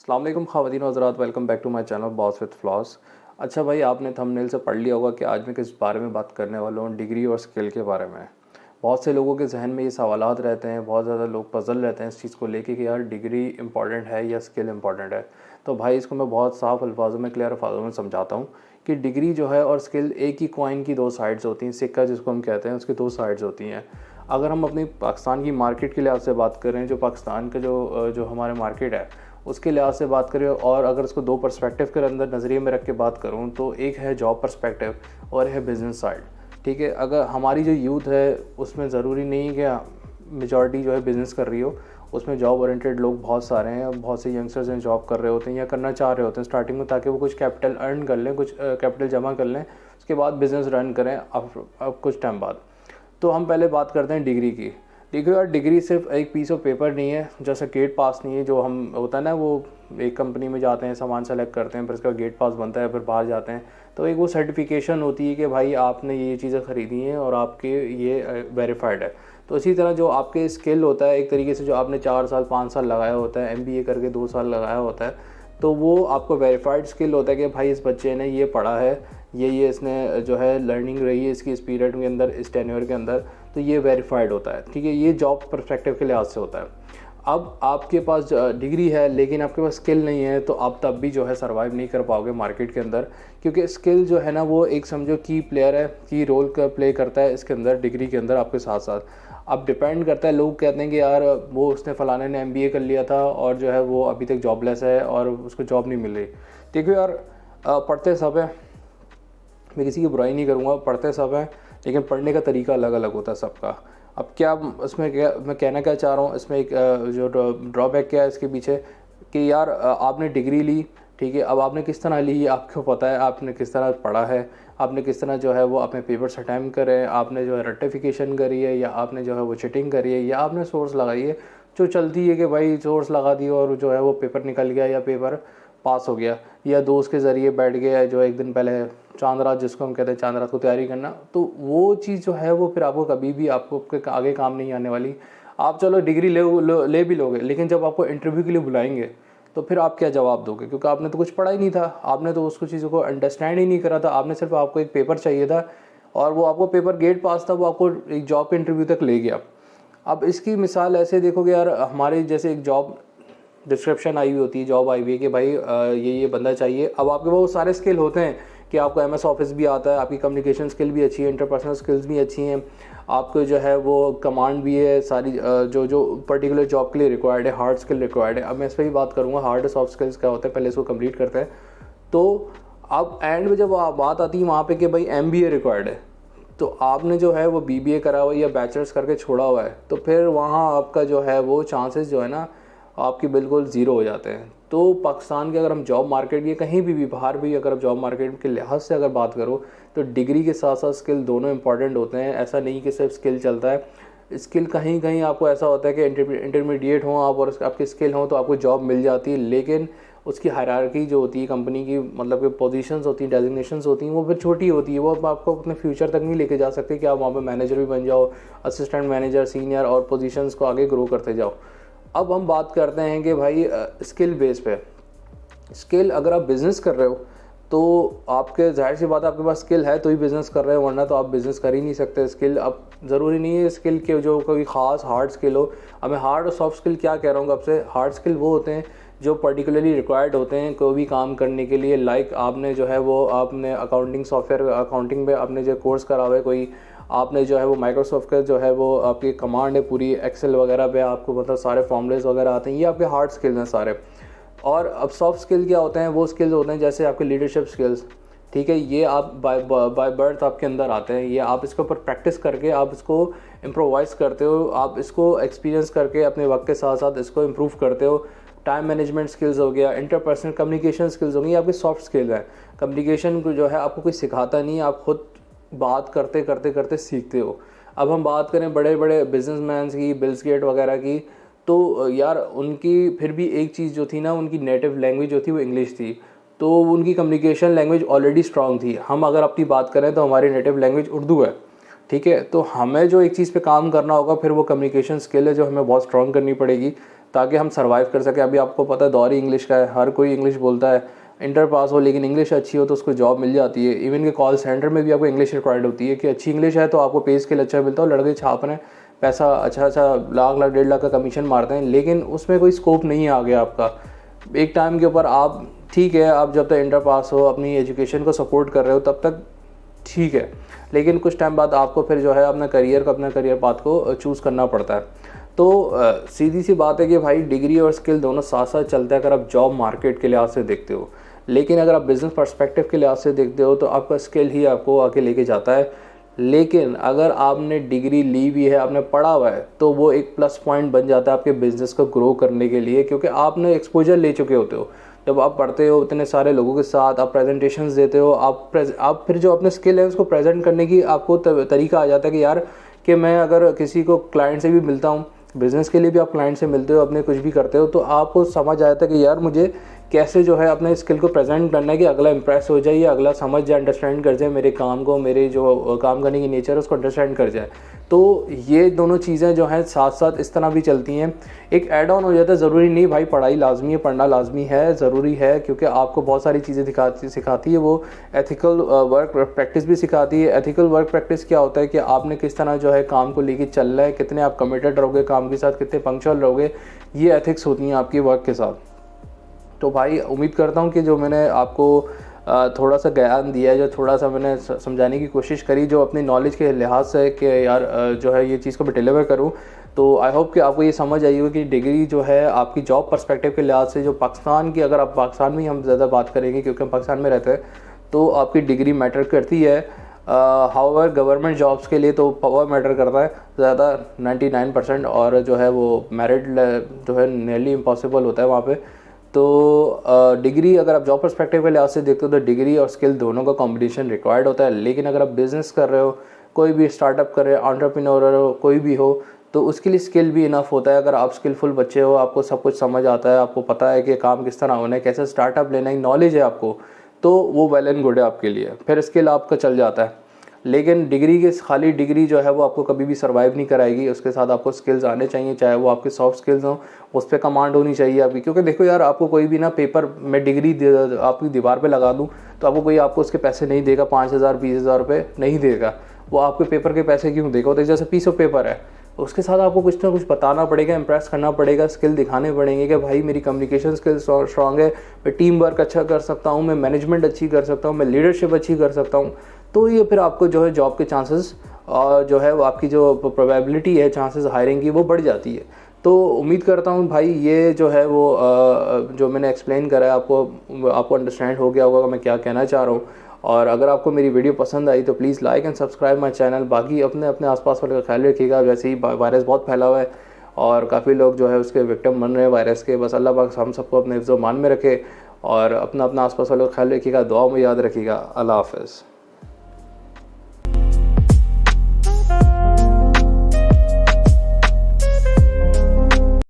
अस्सलाम वालेकुम ख़वातीन व हज़रात, welcome back to my channel boss with floss. अच्छा भाई, आपने थंबनेल से पढ़ लिया होगा कि आज मैं किस बारे में बात करने वाला हूँ, डिग्री और स्किल के बारे में। बहुत से लोगों के जहन में ये सवालात रहते हैं, बहुत ज़्यादा लोग पज़ल रहते हैं इस चीज़ को लेके कि यार डिग्री इंपॉर्टेंट है या स्किल इंपॉर्टेंट है। तो भाई इसको मैं बहुत साफ़ अल्फाजों में, क्लियर अल्फाजों में समझाता हूँ कि डिग्री जो है और स्किल एक ही कॉइन की दो साइड्स होती हैं। सिक्का जिसको हम कहते हैं, उसकी दो साइड्स होती हैं। अगर हम अपनी पाकिस्तान की मार्केट के लिहाज से बात करें, जो पाकिस्तान का जो हमारे मार्केट है उसके लिहाज से बात करें, और अगर इसको दो पर्सपेक्टिव के अंदर नज़रिए में रख के बात करूँ तो एक है जॉब पर्सपेक्टिव और है बिज़नेस साइड। ठीक है, अगर हमारी जो यूथ है उसमें ज़रूरी नहीं है कि मेजॉरिटी जो है बिज़नेस कर रही हो, उसमें जॉब ओरिएंटेड लोग बहुत सारे हैं। बहुत से यंगस्टर्स हैं जॉब कर रहे होते हैं या करना चाह रहे होते हैं स्टार्टिंग में, ताकि वो कुछ कैपिटल अर्न कर लें, कुछ कैपिटल जमा कर लें, उसके बाद बिज़नेस रन करें अब कुछ टाइम बाद। तो हम पहले बात करते हैं डिग्री की। देखो यार, डिग्री सिर्फ एक पीस ऑफ पेपर नहीं है, जैसे गेट पास नहीं है जो हम होता है ना, वो एक कंपनी में जाते हैं, सामान सेलेक्ट करते हैं, फिर उसका गेट पास बनता है, फिर बाहर जाते हैं तो एक वो सर्टिफिकेशन होती है कि भाई आपने ये चीज़ें ख़रीदी हैं और आपके ये वेरीफाइड है। तो इसी तरह जो आपके स्किल होता है, एक तरीके से जो आपने 4 साल 5 साल लगाया होता है, MBA करके 2 साल लगाया होता है, तो वो आपको वेरीफाइड स्किल होता है कि भाई इस बच्चे ने ये पढ़ा है, ये इसने जो है लर्निंग रही है इसकी इस पीरियड के अंदर, इस टेन्योर के अंदर, तो ये वेरीफाइड होता है। ठीक है, ये जॉब पर्सपेक्टिव के लिहाज से होता है। अब आपके पास डिग्री है लेकिन आपके पास स्किल नहीं है, तो आप तब भी जो है सर्वाइव नहीं कर पाओगे मार्केट के अंदर, क्योंकि स्किल जो है ना वो एक समझो की प्लेयर है, की रोल का प्ले करता है इसके अंदर, डिग्री के अंदर आपके साथ साथ। अब डिपेंड करता है, लोग कहते हैं कि यार वो उसने फ़लाने ने MBA कर लिया था और जो है वो अभी तक जॉबलेस है और उसको जॉब नहीं मिल रही। देखो यार, पढ़ते सब है, मैं किसी की बुराई नहीं करूँगा, पढ़ते सब हैं, लेकिन पढ़ने का तरीका अलग अलग होता है सबका। अब क्या इसमें, क्या मैं कहना क्या चाह रहा हूँ इसमें, एक जो ड्रॉबैक क्या है इसके पीछे कि यार आपने डिग्री ली, ठीक है, अब आपने किस तरह ली आपको पता है, आपने किस तरह पढ़ा है, आपने किस तरह जो है वो अपने पेपर्स अटैम्प्ट करे, आपने जो है रेक्टिफिकेशन करी है, या आपने जो है वो चिटिंग करी है, या आपने सोर्स लगाई है जो चलती है कि भाई सोर्स लगा दी और जो है वो पेपर निकल गया या पेपर पास हो गया, या दोस्त के ज़रिए बैठ गया जो एक दिन पहले चांद रात, जिसको हम कहते हैं चांद रात को तैयारी करना, तो वो चीज़ जो है वो फिर आपको कभी भी आपको आगे काम नहीं आने वाली। आप चलो डिग्री ले भी लोगे, लेकिन जब आपको इंटरव्यू के लिए बुलाएंगे तो फिर आप क्या जवाब दोगे, क्योंकि आपने तो कुछ पढ़ा ही नहीं था, आपने तो उसको चीज़ों को अंडरस्टैंड ही नहीं करा था, आपने सिर्फ आपको एक पेपर चाहिए था और वो आपको पेपर गेट पास था, वो आपको एक जॉब के इंटरव्यू तक ले गया। अब इसकी मिसाल ऐसे देखोगे यार, हमारे जैसे एक जॉब डिस्क्रिप्शन आई हुई होती है, जॉब आई हुई है कि भाई ये बंदा चाहिए। अब आपके वो सारे स्किल होते हैं कि आपको MS ऑफिस भी आता है, आपकी कम्युनिकेशन स्किल भी अच्छी है, इंटरपर्सनल स्किल्स भी अच्छी हैं, आपको जो है वो कमांड भी है, सारी जो पर्टिकुलर जॉब के लिए रिक्वायर्ड है, हार्ड स्किल रिक्वायर्ड है। अब मैं इस पर भी बात करूँगा, हार्ड सॉफ्ट स्किल्स क्या होता है, पहले इसको कंप्लीट करते हैं। तो अब एंड में जब बात आती है वहाँ पे कि भाई MBA रिक्वायर्ड है, तो आपने जो है वो BBA करा हुआ है या बैचलर्स करके छोड़ा हुआ है, तो फिर वहाँ आपका जो है वो चांसेस जो है ना आपकी बिल्कुल ज़ीरो हो जाते हैं। तो पाकिस्तान के अगर हम जॉब मार्केट या कहीं भी बाहर भी अगर आप जॉब मार्केट के लिहाज से अगर बात करो, तो डिग्री के साथ साथ स्किल दोनों इंपॉर्टेंट होते हैं। ऐसा नहीं कि सिर्फ स्किल चलता है, स्किल कहीं कहीं आपको ऐसा होता है कि इंटरमीडिएट हो आप और आपकी स्किल हो तो आपको जॉब मिल जाती है, लेकिन उसकी हायरार्की जो होती है कंपनी की, मतलब कि पोजीशंस होती हैं, डेजिग्नेशंस होती हैं, वो फिर छोटी होती है, वो आपको अपने फ्यूचर तक नहीं लेके जा सकते कि आप वहाँ पे मैनेजर भी बन जाओ, असिस्टेंट मैनेजर, सीनियर, और पोजीशंस को आगे ग्रो करते जाओ। अब हम बात करते हैं कि भाई स्किल बेस पे, स्किल अगर आप बिज़नेस कर रहे हो तो आपके जाहिर सी बात है आपके पास स्किल है तो ही बिज़नेस कर रहे हो, वरना तो आप बिज़नेस कर ही नहीं सकते। स्किल अब ज़रूरी नहीं है स्किल के जो कोई ख़ास हार्ड स्किल हो। अब मैं हार्ड और सॉफ्ट स्किल क्या कह रहा हूँ आपसे, हार्ड स्किल वो होते हैं जो पर्टिकुलरली रिक्वायर्ड होते हैं कोई भी काम करने के लिए। लाइक आपने जो है वो आपने अकाउंटिंग सॉफ्टवेयर अकाउंटिंग में आपने जो कोर्स करा हुआ है कोई, आपने जो है वो माइक्रोसॉफ्ट का जो है वो आपकी कमांड है पूरी, एक्सेल वगैरह पे आपको मतलब सारे फॉर्मूलेज वगैरह आते हैं, ये आपके हार्ड स्किल्स हैं सारे। और अब सॉफ्ट स्किल क्या होते हैं, वो स्किल्स होते हैं जैसे आपके लीडरशिप स्किल्स, ठीक है, ये आप बाय बर्थ आपके अंदर आते हैं, ये आप इसके ऊपर प्रैक्टिस करके आप इसको इम्प्रोवाइज़ करते हो, आप इसको एक्सपीरियंस करके अपने वक्त के साथ साथ इसको इम्प्रूव करते हो। टाइम मैनेजमेंट स्किल्स हो गया, इंटरपर्सनल कम्युनिकेशन स्किल्स हो गई, ये आपके सॉफ्ट स्किल है। कम्युनिकेशन को जो है आपको कोई सिखाता नहीं, आप खुद बात करते करते करते सीखते हो। अब हम बात करें बड़े बड़े बिजनेसमैन की, बिल्स गेट वगैरह की, तो यार उनकी फिर भी एक चीज़ जो थी ना, उनकी नेटिव लैंग्वेज जो थी वो इंग्लिश थी, तो उनकी कम्युनिकेशन लैंग्वेज ऑलरेडी स्ट्रांग थी। हम अगर अपनी बात करें तो हमारी नेटिव लैंग्वेज उर्दू है, ठीक है, तो हमें जो एक चीज़ पे काम करना होगा फिर वो कम्युनिकेशन स्किल है जो हमें बहुत स्ट्रांग करनी पड़ेगी, ताकि हम सर्वाइव कर सकें। अभी आपको पता है दौर ही इंग्लिश का है, हर कोई इंग्लिश बोलता है, इंटर पास हो लेकिन इंग्लिश अच्छी हो तो उसको जॉब मिल जाती है। इवन के कॉल सेंटर में भी आपको इंग्लिश रिक्वायर्ड होती है कि अच्छी इंग्लिश है तो आपको पे स्केल अच्छा मिलता है, लड़के छाप रहे हैं, पैसा अच्छा लाख 1.5 लाख का कमीशन मारते हैं, लेकिन उसमें कोई स्कोप नहीं है आगे आपका। एक टाइम के ऊपर आप ठीक है, आप जब तक इंटर पास हो अपनी एजुकेशन को सपोर्ट कर रहे हो तब तक ठीक है, लेकिन कुछ टाइम बाद आपको फिर जो है अपना करियर पाथ को चूज़ करना पड़ता है। तो सीधी सी बात है कि भाई डिग्री और स्किल दोनों साथ साथ चलते हैं अगर आप जॉब मार्केट के लिहाज से देखते हो, लेकिन अगर आप बिज़नेस पर्सपेक्टिव के लिहाज से देखते हो तो आपका स्किल ही आपको आगे लेके जाता है। लेकिन अगर आपने डिग्री ली भी है, आपने पढ़ा हुआ है, तो वो एक प्लस पॉइंट बन जाता है आपके बिज़नेस को ग्रो करने के लिए, क्योंकि आपने एक्सपोजर ले चुके होते हो। जब आप पढ़ते हो इतने सारे लोगों के साथ, आप प्रेजेंटेशंस देते हो, आप फिर जो अपने स्किल है उसको प्रेजेंट करने की आपको तरीका आ जाता है कि यार कि मैं अगर किसी को क्लाइंट से भी मिलता हूँ, बिज़नेस के लिए भी आप क्लाइंट से मिलते हो, अपने कुछ भी करते हो, तो आपको समझ आता है कि यार मुझे कैसे जो है अपने स्किल को प्रेजेंट करना है कि अगला इंप्रेस हो जाए या अगला समझ जाए, अंडरस्टैंड कर जाए मेरे काम को, मेरे जो काम करने की नेचर है उसको अंडरस्टैंड कर जाए। तो ये दोनों चीज़ें जो हैं साथ साथ इस तरह भी चलती हैं, एक ऐड ऑन हो जाता है। ज़रूरी नहीं भाई पढ़ाई लाजमी है, पढ़ना लाजमी है, ज़रूरी है, क्योंकि आपको बहुत सारी चीज़ें सिखाती है वो। एथिकल वर्क प्रैक्टिस भी सिखाती है। एथिकल वर्क प्रैक्टिस क्या होता है कि आपने किस तरह जो है काम को लेके चलना है, कितने आप कमिटेड रहोगे काम के साथ, कितने पंक्चुअल रहोगे, ये एथिक्स होती हैं आपकी वर्क के साथ। तो भाई उम्मीद करता हूँ कि जो मैंने आपको थोड़ा सा ज्ञान दिया है, जो थोड़ा सा मैंने समझाने की कोशिश करी जो अपनी नॉलेज के लिहाज से कि यार जो है ये चीज़ को मैं डिलीवर करूँ, तो आई होप कि आपको ये समझ आई होगी कि डिग्री जो है आपकी जॉब पर्सपेक्टिव के लिहाज से, जो पाकिस्तान की, अगर आप पाकिस्तान में ही हम ज़्यादा बात करेंगे क्योंकि हम पाकिस्तान में रहते हैं, तो आपकी डिग्री मैटर करती है। हाउएवर गवर्नमेंट जॉब्स के लिए तो पावर मैटर करता है ज़्यादा 99%, और जो है वो मेरिट जो है नियरली इम्पॉसिबल होता है वहाँ पे। तो डिग्री अगर आप जॉब पर्सपेक्टिव के लिहाज से देखते हो तो डिग्री और स्किल दोनों का कॉम्बिनेशन रिक्वायर्ड होता है। लेकिन अगर आप बिज़नेस कर रहे हो, कोई भी स्टार्टअप कर रहे हो, एंटरप्रेन्योर हो, कोई भी हो, तो उसके लिए स्किल भी इनफ होता है। अगर आप स्किलफुल बच्चे हो, आपको सब कुछ समझ आता है, आपको पता है कि काम किस तरह होना है, कैसे स्टार्टअप लेना है, नॉलेज है आपको, तो वो वेल एंड गुड है आपके लिए, फिर स्किल आपका चल जाता है। लेकिन डिग्री के खाली डिग्री जो है वो आपको कभी भी सर्वाइव नहीं कराएगी, उसके साथ आपको स्किल्स आने चाहिए, चाहे वो आपके सॉफ्ट स्किल्स हों, उस पर कमांड होनी चाहिए आपकी। क्योंकि देखो यार, आपको कोई भी ना पेपर में डिग्री आपकी दीवार पे लगा दूं तो आपको उसके पैसे नहीं देगा, 5,000 20,000 रुपये नहीं देगा, वो आपके पेपर के पैसे क्यों देगा। तो जैसे पीस ऑफ पेपर है, उसके साथ आपको कुछ ना कुछ बताना पड़ेगा, इंप्रेस करना पड़ेगा, स्किल दिखाने पड़ेंगे कि भाई मेरी कम्युनिकेशन स्किल स्ट्रांग है, मैं टीम वर्क अच्छा कर सकता हूँ, मैं मैनेजमेंट अच्छी कर सकता हूँ, मैं लीडरशिप अच्छी कर सकता हूँ। तो ये फिर आपको जो है जॉब के चांसेस जो है वो आपकी जो प्रोबेबिलिटी है चांसेस हायरिंग की वो बढ़ जाती है। तो उम्मीद करता हूँ भाई ये जो है वो जो मैंने एक्सप्लेन करा है आपको अंडरस्टैंड हो गया होगा मैं क्या कहना चाह रहा हूँ। और अगर आपको मेरी वीडियो पसंद आई तो please like and subscribe my channel. बाकी अपने आसपास वाले का ख्याल रखिएगा, वैसे ही वायरस बहुत फैला हुआ है और काफ़ी लोग जो है उसके विक्टिम बन रहे हैं वायरस के। बस अल्लाह पाक हम सबको अपने हिफ्ज़-ओ-मान में रखे और अपना आसपास वालों का ख्याल रखिएगा, दुआ में याद रखिएगा। अल्लाह हाफ़िज़।